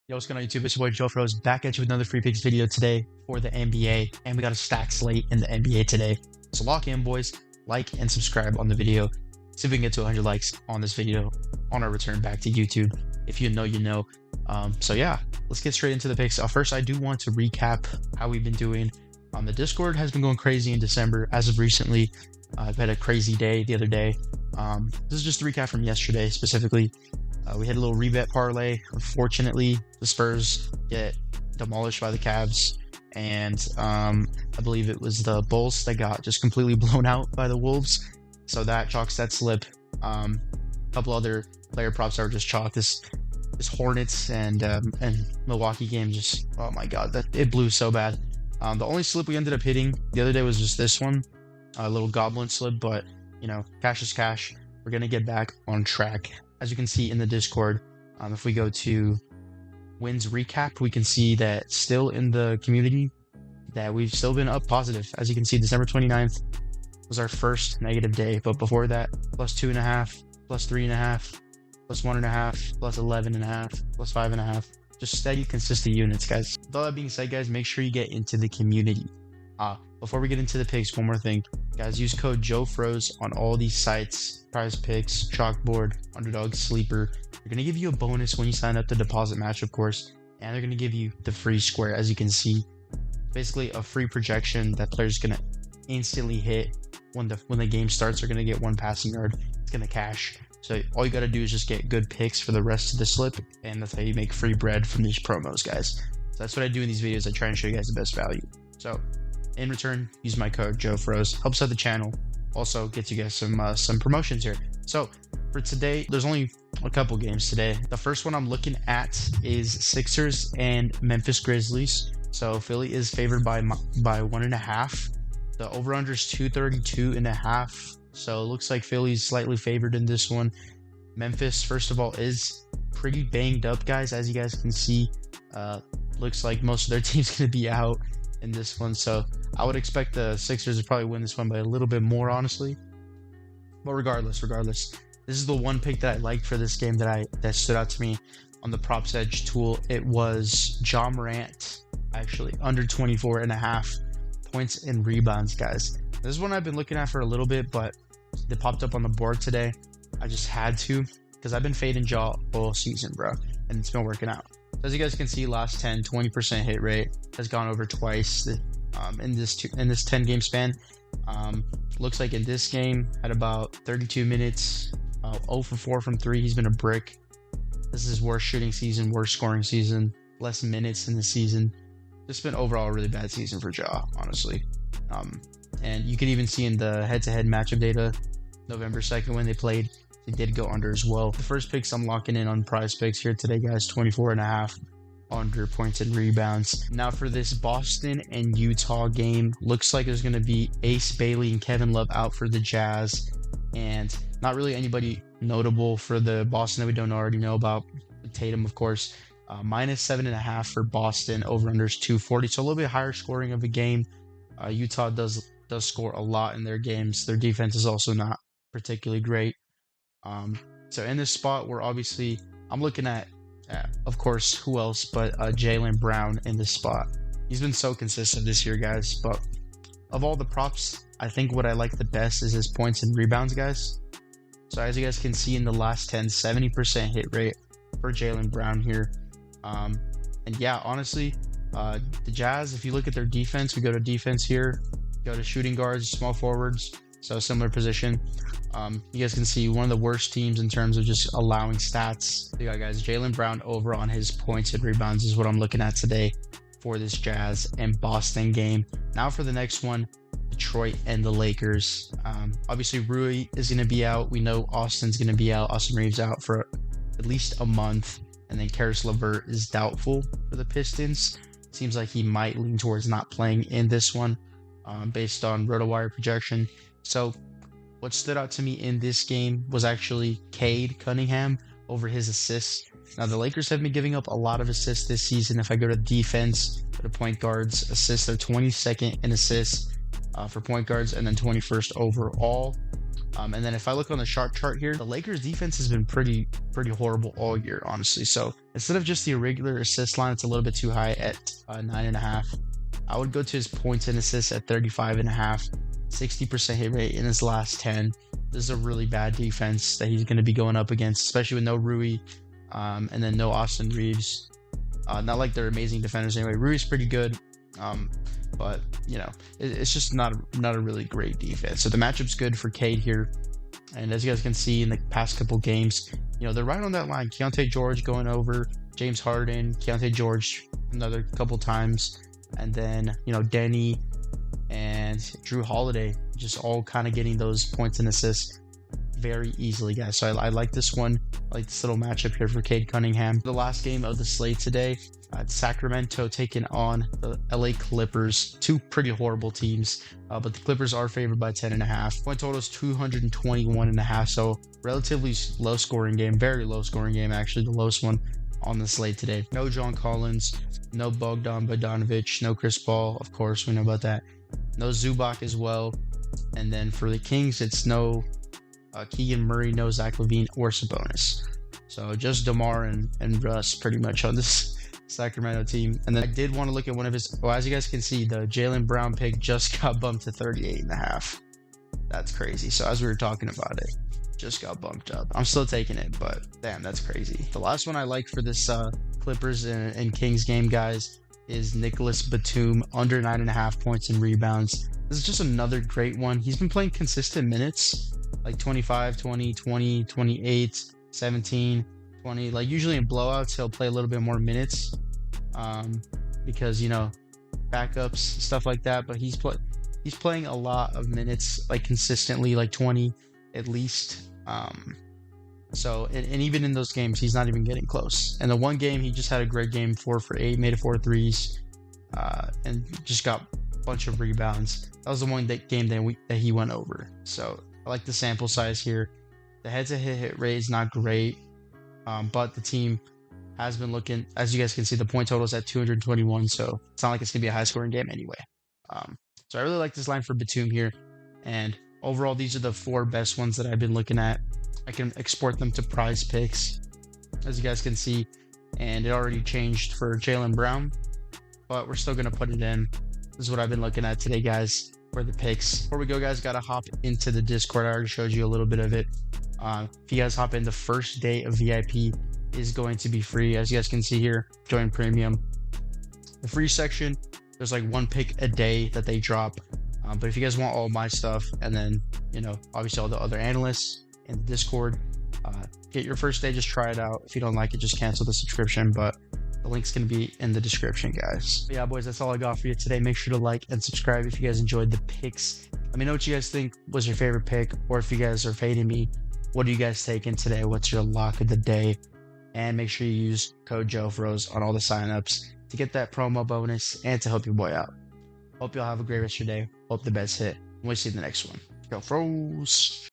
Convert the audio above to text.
Yo, what's going on YouTube? It's your boy JOEFROZE back at you with another free picks video today for the NBA, and we got a stack slate in the NBA today. So lock in, boys. Like and subscribe on the video. See if we can get to 100 likes on this video on our return back to YouTube. If you know, you know. So yeah, let's get straight into the picks. First, I do want to recap how we've been doing. The Discord has been going crazy in December as of recently. I've had a crazy day the other day. This is just a recap from yesterday specifically. We had a little rebet parlay. Unfortunately, the Spurs get demolished by the Cavs, and I believe it was the Bulls that got just completely blown out by the Wolves. So that chalks that slip. A couple other player props that were just chalk. This Hornets and Milwaukee game, just, oh my god, that it blew so bad. The only slip we ended up hitting the other day was just this one, a little goblin slip, but you know, cash is cash. We're gonna get back on track. As you can see in the Discord, if we go to wins recap, we can see that still in the community that we've still been up positive. As you can see, December 29th was our first negative day, but before that, plus 2.5, plus 3.5, plus 1.5, plus 11.5, plus 5.5. Just steady, consistent units, guys. With all that being said, guys, make sure you get into the community. Before we get into the picks, one more thing. Guys, use code JOEFROZE on all these sites. PrizePicks, Chalkboard, Underdog, Sleeper. They're going to give you a bonus when you sign up to deposit match, of course. And they're going to give you the free square, as you can see. Basically, a free projection that players going to instantly hit when the game starts. They're going to get one passing yard. It's going to cash. So all you got to do is just get good picks for the rest of the slip. And that's how you make free bread from these promos, guys. So that's what I do in these videos. I try and show you guys the best value. So in return, use my code JOEFROZE. Helps out the channel. Also gets you guys some promotions here. So for today, there's only a couple games today. The first one I'm looking at is Sixers and Memphis Grizzlies. So Philly is favored by 1.5. The over/under is 232.5. So it looks like Philly's slightly favored in this one. Memphis, first of all, is pretty banged up, guys. As you guys can see, looks like most of their team's gonna be out in this one, so I would expect the Sixers to probably win this one by a little bit more, honestly. But regardless, this is the one pick that I liked for this game that stood out to me on the props edge tool. It was Ja Morant, actually, under 24.5 points and rebounds, guys. This is one I've been looking at for a little bit, but it popped up on the board today. I just had to, because I've been fading Ja all season, bro, and it's been working out. As you guys can see, last 20% hit rate has gone over twice in this 10 game span. Looks like in this game, at about 32 minutes, 0 for 4 from 3. He's been a brick. This is his worst shooting season, worst scoring season, less minutes in the season. Just been overall a really bad season for Ja, honestly. And you can even see in the head-to-head matchup data, November 2nd when they played, they did go under as well. The first picks I'm locking in on PrizePicks here today, guys. 24.5 under points and rebounds. Now for this Boston and Utah game, looks like there's going to be Ace Bailey and Kevin Love out for the Jazz, and not really anybody notable for the Boston that we don't already know about. Tatum, of course. Minus 7.5 for Boston. Over under is 240, so a little bit higher scoring of a game. Utah does score a lot in their games. Their defense is also not particularly great. So in this spot, I'm looking at, of course, who else but Jaylen Brown in this spot. He's been so consistent this year, guys. But of all the props, I think what I like the best is his points and rebounds, guys. So as you guys can see in the last 10, 70% hit rate for Jaylen Brown here. And yeah, honestly, the Jazz, if you look at their defense, we go to defense here, go to shooting guards, small forwards. So similar position. You guys can see one of the worst teams in terms of just allowing stats. Yeah, guys, Jaylen Brown over on his points and rebounds is what I'm looking at today for this Jazz and Boston game. Now for the next one, Detroit and the Lakers. Obviously, Rui is going to be out. We know Austin's going to be out. Austin Reeves out for at least a month. And then Karis LeVert is doubtful for the Pistons. Seems like he might lean towards not playing in this one based on RotoWire projection. So what stood out to me in this game was actually Cade Cunningham over his assists. Now, the Lakers have been giving up a lot of assists this season. If I go to defense, for the point guards, assists are 22nd in assists for point guards, and then 21st overall. And then if I look on the sharp chart here, the Lakers defense has been pretty horrible all year, honestly. So instead of just the irregular assist line, it's a little bit too high at 9.5. I would go to his points and assists at 35.5, 60% hit rate in his last 10. This is a really bad defense that he's going to be going up against, especially with no Rui, and then no Austin Reeves. Not like they're amazing defenders anyway. Rui's pretty good, but you know, it's just not a really great defense. So the matchup's good for Cade here, and as you guys can see in the past couple games, you know, they're right on that line. Keontae George going over James Harden, Keontae George another couple times, and then, you know, Denny and Jrue Holiday just all kind of getting those points and assists very easily, guys. So I like this one. I like this little matchup here for Cade Cunningham. The last game of the slate today, Sacramento taking on the LA Clippers. Two pretty horrible teams, but the Clippers are favored by 10.5. Point total is 221.5, so relatively low scoring game, very low scoring game, actually the lowest one on the slate today. No John Collins, no Bogdan Bogdanovic, no Chris Paul, of course, we know about that. No Zubac as well. And then for the Kings, it's no Keegan Murray, no Zach LaVine or Sabonis. So just DeMar and Russ pretty much on this Sacramento team. And then I did want to look at one of his, well, as you guys can see, the Jaylen Brown pick just got bumped to 38.5. That's crazy. So as we were talking about it, just got bumped up. I'm still taking it, but damn, that's crazy. The last one I like for this Clippers and Kings game, guys, is Nicholas Batum, under 9.5 points and rebounds. This is just another great one. He's been playing consistent minutes, like 25, 20, 20, 28, 17, 20. Like usually in blowouts, he'll play a little bit more minutes because, you know, backups, stuff like that. But he's playing a lot of minutes, like consistently, like 20 at least. So, and even in those games, he's not even getting close. And the one game, he just had a great game, 4 for 8, made it 4 threes, and just got a bunch of rebounds. That was the one game that he went over. So I like the sample size here. The head-to-head hit rate is not great, but the team has been looking, as you guys can see, the point total is at 221, so it's not like it's going to be a high-scoring game anyway. So I really like this line for Batum here, and overall, these are the 4 best ones that I've been looking at. I can export them to PrizePicks, as you guys can see, and it already changed for Jaylen Brown, but we're still going to put it in. This is what I've been looking at today, guys, for the picks. Before we go, guys, got to hop into the Discord. I already showed you a little bit of it. If you guys hop in, the first day of VIP is going to be free. As you guys can see here, join premium. The free section, there's like 1 pick a day that they drop. But if you guys want all my stuff, and then, you know, obviously all the other analysts in the Discord, get your first day, just try it out. If you don't like it, just cancel the subscription, but the link's going to be in the description, guys. But yeah, boys, that's all I got for you today. Make sure to like and subscribe if you guys enjoyed the picks. Let me know what you guys think was your favorite pick, or if you guys are fading me, what are you guys taking today? What's your lock of the day? And make sure you use code JOEFROZE on all the signups to get that promo bonus and to help your boy out. Hope y'all have a great rest of your day. Hope the best hit. We'll see you in the next one. Go Froze.